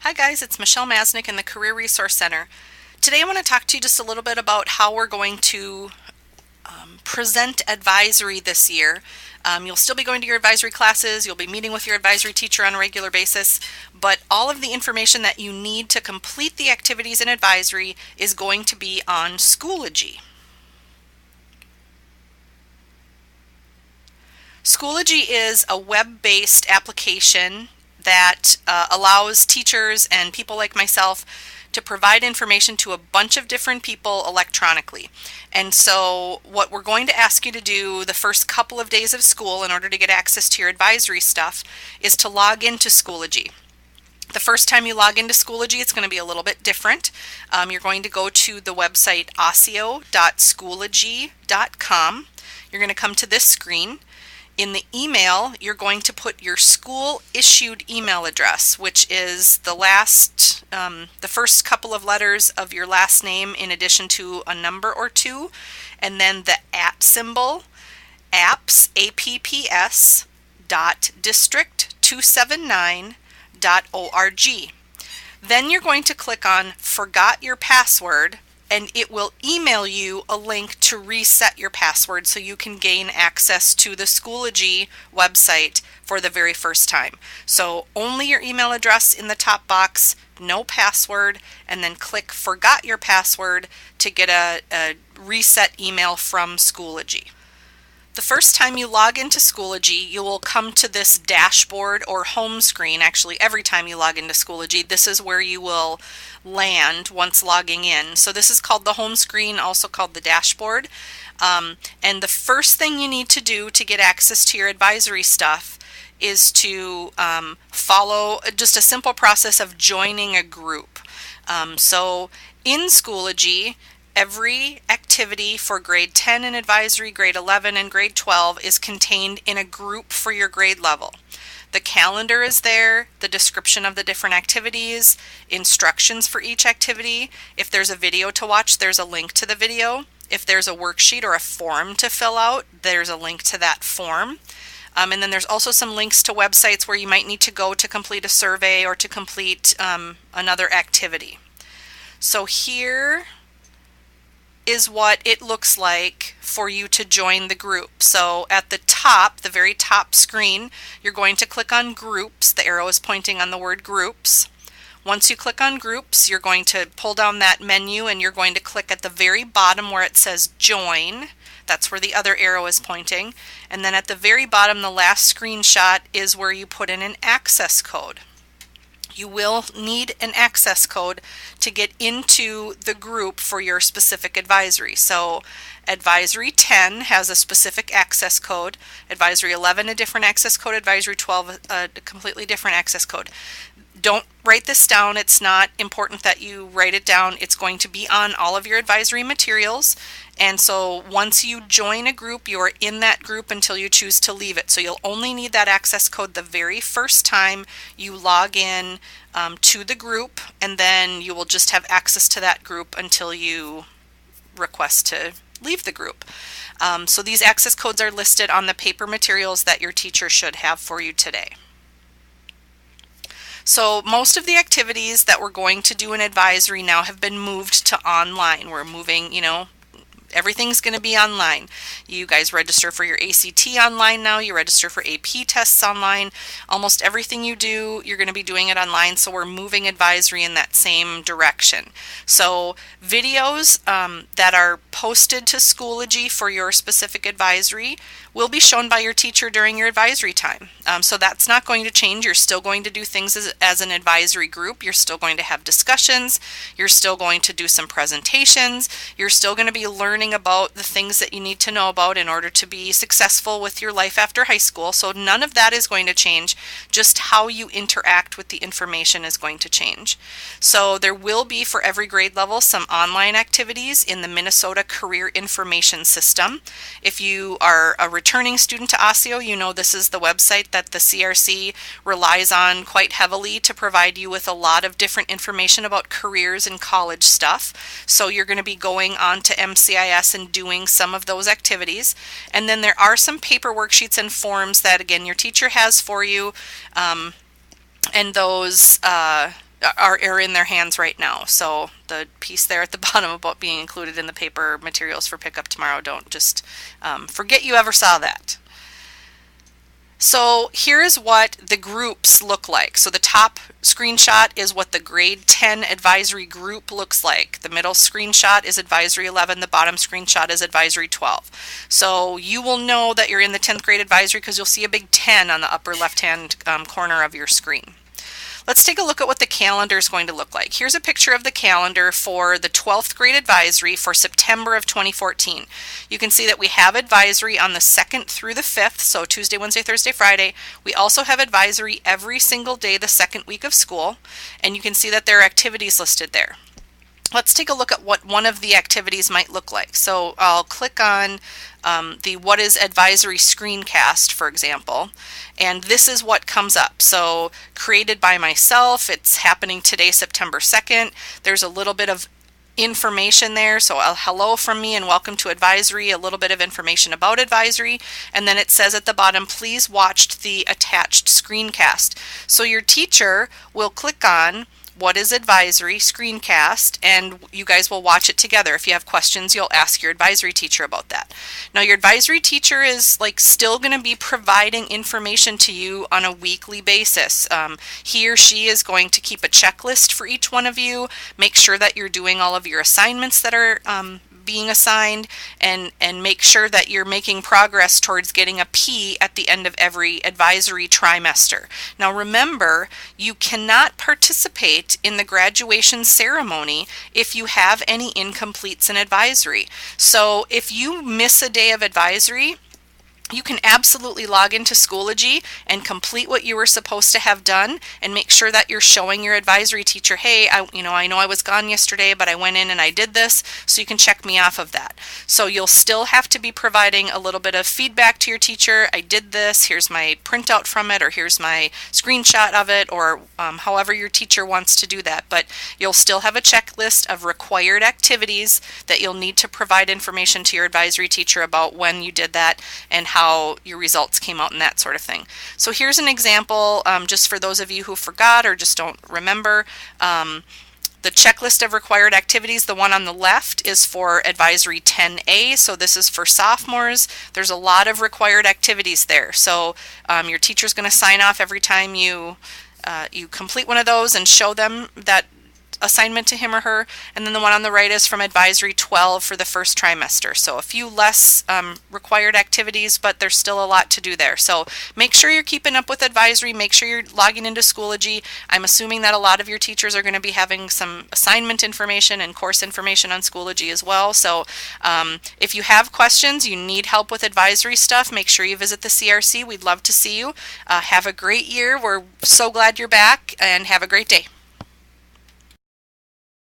Hi guys, it's Michelle Masnick in the Career Resource Center. Today I want to talk to you just a little bit about how we're going to present advisory this year. You'll still be going to your advisory classes, you'll be meeting with your advisory teacher on a regular basis, but all of the information that you need to complete the activities in advisory is going to be on Schoology. Schoology is a web-based application that allows teachers and people like myself to provide information to a bunch of different people electronically. And so what we're going to ask you to do the first couple of days of school in order to get access to your advisory stuff is to log into Schoology. The first time you log into Schoology, it's going to be a little bit different. You're going to go to the website osseo.schoology.com. You're going to come to this screen. In the email, you're going to put your school issued email address, which is the first couple of letters of your last name in addition to a number or two, and then the @ symbol, apps, apps, district279.org. Then you're going to click on Forgot Your Password, and it will email you a link to reset your password so you can gain access to the Schoology website for the very first time. So only your email address in the top box, no password, and then click Forgot Your Password to get a reset email from Schoology. The first time you log into Schoology, you will come to this dashboard or home screen. Actually, every time you log into Schoology, this is where you will land once logging in. So this is called the home screen, also called the dashboard. And the first thing you need to do to get access to your advisory stuff is to follow just a simple process of joining a group. So in Schoology, every activity for grade 10 in advisory, grade 11, and grade 12 is contained in a group for your grade level. The calendar is there, the description of the different activities, instructions for each activity. If there's a video to watch, there's a link to the video. If there's a worksheet or a form to fill out, there's a link to that form. And then there's also some links to websites where you might need to go to complete a survey or to complete another activity. So here is what it looks like for you to join the group. So at the top, the very top screen, you're going to click on groups. The arrow is pointing on the word groups. Once you click on groups, you're going to pull down that menu and you're going to click at the very bottom where it says join. That's where the other arrow is pointing. And then at the very bottom, the last screenshot is where you put in an access code. You will need an access code to get into the group for your specific advisory. So Advisory 10 has a specific access code, Advisory 11 a different access code, Advisory 12 a completely different access code. Don't write this down. It's not important that you write it down. It's going to be on all of your advisory materials. And so once you join a group, you are in that group until you choose to leave it. So you'll only need that access code the very first time you log in to the group, and then you will just have access to that group until you request to leave the group. So these access codes are listed on the paper materials that your teacher should have for you today. So most of the activities that we're going to do in advisory now have been moved to online. We're moving, everything's going to be online. You guys register for your ACT online now. You register for AP tests online. Almost everything you do, you're going to be doing it online. So we're moving advisory in that same direction. So videos that are posted to Schoology for your specific advisory will be shown by your teacher during your advisory time. So that's not going to change. You're still going to do things as an advisory group. You're still going to have discussions. You're still going to do some presentations. You're still going to be learning about the things that you need to know about in order to be successful with your life after high school. So none of that is going to change. Just how you interact with the information is going to change. So there will be, for every grade level, some online activities in the Minnesota Career Information System. If you are a returning student to Osseo, you know this is the website that the CRC relies on quite heavily to provide you with a lot of different information about careers and college stuff. So you're going to be going on to MCIS and doing some of those activities. And then there are some paper worksheets and forms that, again, your teacher has for you. And those are in their hands right now. So the piece there at the bottom about being included in the paper materials for pickup tomorrow, don't just forget you ever saw that. So here's what the groups look like. So the top screenshot is what the grade 10 advisory group looks like. The middle screenshot is advisory 11. The bottom screenshot is advisory 12. So you will know that you're in the 10th grade advisory because you'll see a big 10 on the upper left-hand corner of your screen. Let's take a look at what the calendar is going to look like. Here's a picture of the calendar for the 12th grade advisory for September of 2014. You can see that we have advisory on the 2nd through the 5th, so Tuesday, Wednesday, Thursday, Friday. We also have advisory every single day the second week of school, and you can see that there are activities listed there. Let's take a look at what one of the activities might look like. So I'll click on the What is Advisory screencast, for example, and this is what comes up. So created by myself, it's happening today, September 2nd. There's a little bit of information there. So a hello from me and welcome to advisory, a little bit of information about advisory, and then it says at the bottom, please watch the attached screencast. So your teacher will click on What is Advisory screencast, and you guys will watch it together. If you have questions, you'll ask your advisory teacher about that. Now your advisory teacher is still going to be providing information to you on a weekly basis. He or she is going to keep a checklist for each one of you, make sure that you're doing all of your assignments that are being assigned, and make sure that you're making progress towards getting a P at the end of every advisory trimester. Now remember, you cannot participate in the graduation ceremony if you have any incompletes in advisory. So if you miss a day of advisory, you can absolutely log into Schoology and complete what you were supposed to have done, and make sure that you're showing your advisory teacher, hey, I know I was gone yesterday, but I went in and I did this, so you can check me off of that. So you'll still have to be providing a little bit of feedback to your teacher. I did this, here's my printout from it, or here's my screenshot of it, or however your teacher wants to do that. But you'll still have a checklist of required activities that you'll need to provide information to your advisory teacher about when you did that and how your results came out and that sort of thing. So here's an example, just for those of you who forgot or just don't remember. The checklist of required activities, the one on the left is for advisory 10A, so this is for sophomores. There's a lot of required activities there. So your teacher's going to sign off every time you complete one of those and show them that assignment to him or her. And then the one on the right is from advisory 12 for the first trimester. So a few less required activities, but there's still a lot to do there. So make sure you're keeping up with advisory. Make sure you're logging into Schoology. I'm assuming that a lot of your teachers are going to be having some assignment information and course information on Schoology as well. So if you have questions, you need help with advisory stuff, make sure you visit the CRC. We'd love to see you. Have a great year. We're so glad you're back, and have a great day.